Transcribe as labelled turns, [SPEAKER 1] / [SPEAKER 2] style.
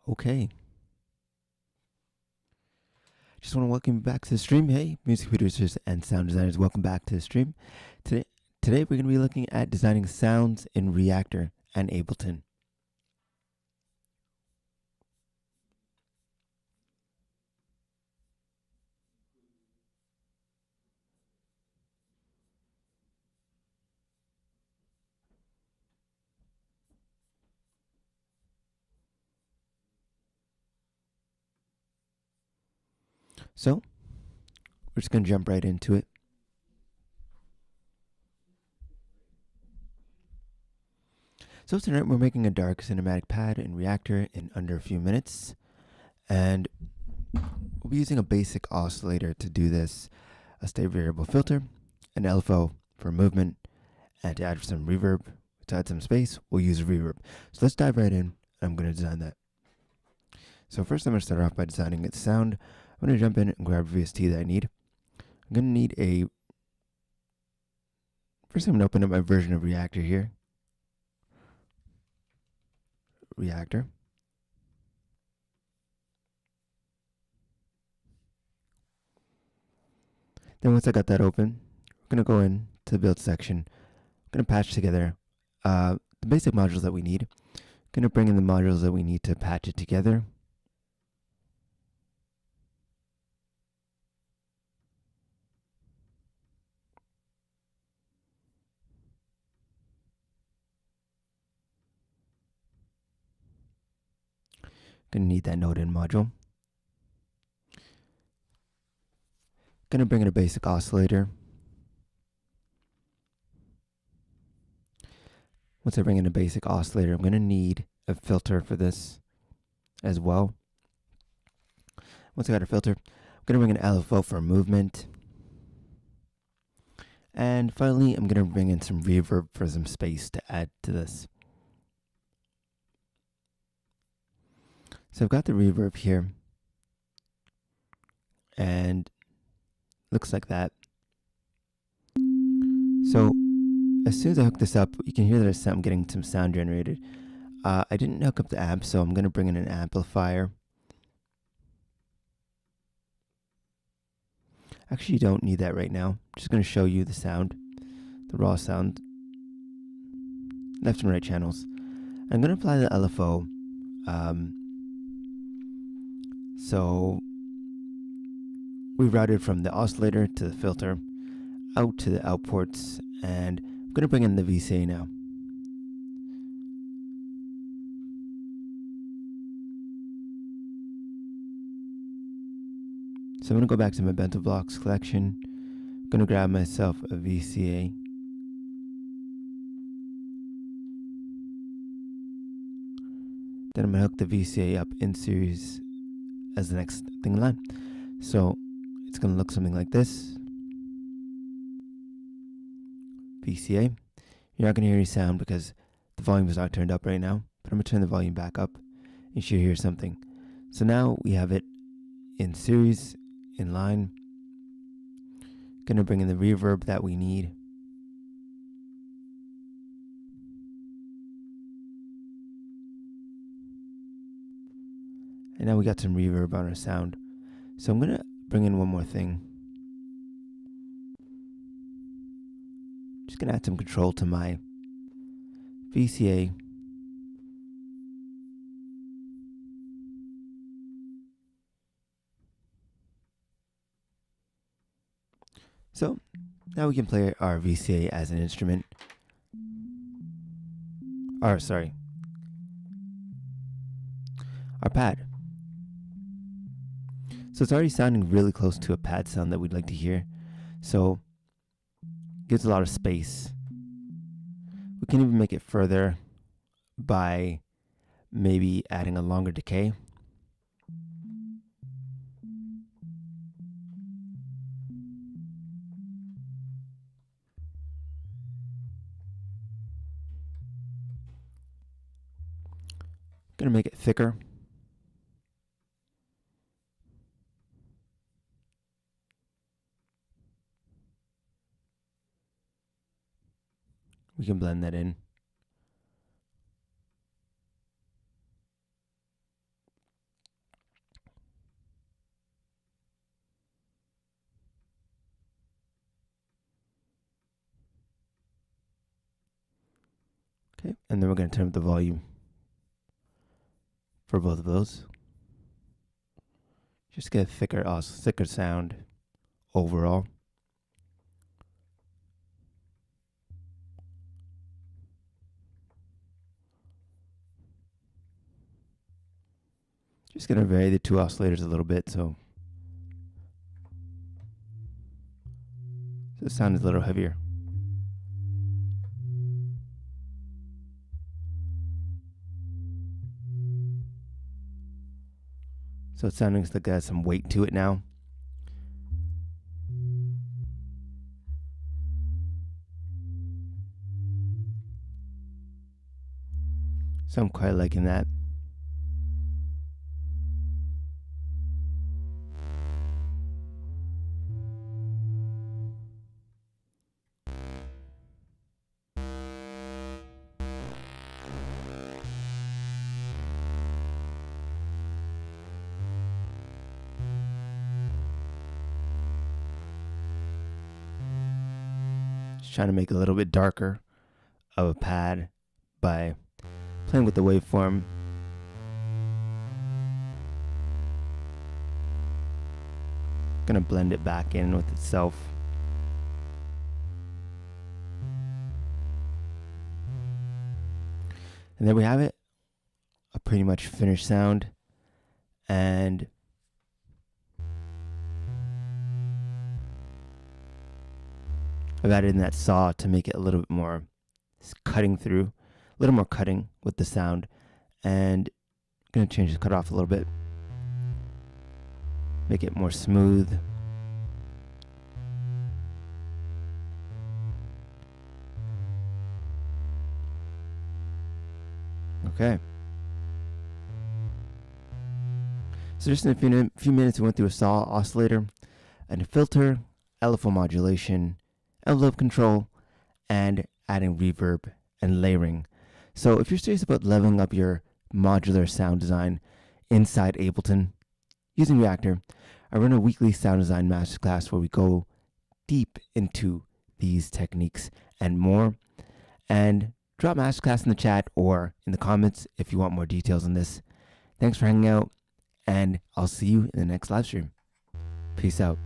[SPEAKER 1] Okay. Just want to welcome you back to the stream. Hey, music producers and sound designers, welcome back to the stream. Today we're going to be looking at designing sounds in Reactor and Ableton. So, we're just going to jump right into it. So tonight we're making a dark cinematic pad in Reactor in under a few minutes. And we'll be using a basic oscillator to do this, a state variable filter, an LFO for movement, and to add some reverb, to add some space, we'll use reverb. So let's dive right in. I'm going to design that. So first I'm going to start off by designing its sound. I'm going to jump in and grab VST that I need. I'm going to need a... First I'm going to open up my version of Reactor here. Reactor. Then once I got that open, we're going to go in to the build section. I'm going to patch together the basic modules that we need. I'm going to bring in the modules that we need to patch it together. Going to need that node in module. Going to bring in a basic oscillator. Once I bring in a basic oscillator, I'm going to need a filter for this as well. Once I got a filter, I'm going to bring in LFO for movement. And finally, I'm going to bring in some reverb for some space to add to this. So I've got the reverb here. And looks like that. So as soon as I hook this up, you can hear that I'm getting some sound generated. I didn't hook up the amp, so I'm going to bring in an amplifier. Actually, you don't need that right now. I'm just going to show you the sound, the raw sound, left and right channels. I'm going to apply the LFO. So we routed from the oscillator to the filter, out to the out ports, and I'm going to bring in the VCA now. So I'm going to go back to my bento blocks collection. I'm going to grab myself a VCA. Then I'm going to hook the VCA up in series as the next thing in line. So it's going to look something like this. VCA. You're not going to hear any sound because the volume is not turned up right now, but I'm going to turn the volume back up. You should hear something. So now we have it in series, in line. Going to bring in the reverb that we need. And now we got some reverb on our sound. So I'm going to bring in one more thing. Just going to add some control to my VCA. So now we can play our VCA as an instrument. Our pad. So it's already sounding really close to a pad sound that we'd like to hear. So gives a lot of space. We can even make it further by maybe adding a longer decay. Gonna make it thicker. We can blend that in. Okay, and then we're going to turn up the volume for both of those. Just get a thicker sound overall. Just going to vary the two oscillators a little bit so the sound is a little heavier. So it's sounding like it has some weight to it now. So I'm quite liking that. Just trying to make it a little bit darker of a pad by playing with the waveform. Gonna blend it back in with itself. And there we have it, a pretty much finished sound. And I've added in that saw to make it a little bit more cutting through, a little more cutting with the sound. And I'm gonna change the cutoff a little bit, make it more smooth. Okay. So just in a few minutes, we went through a saw oscillator and a filter, LFO modulation, envelope control, and adding reverb and layering. So if you're serious about leveling up your modular sound design inside Ableton using Reactor, I run a weekly sound design masterclass where we go deep into these techniques and more. And drop masterclass in the chat or in the comments if you want more details on this. Thanks for hanging out, and I'll see you in the next live stream. Peace out.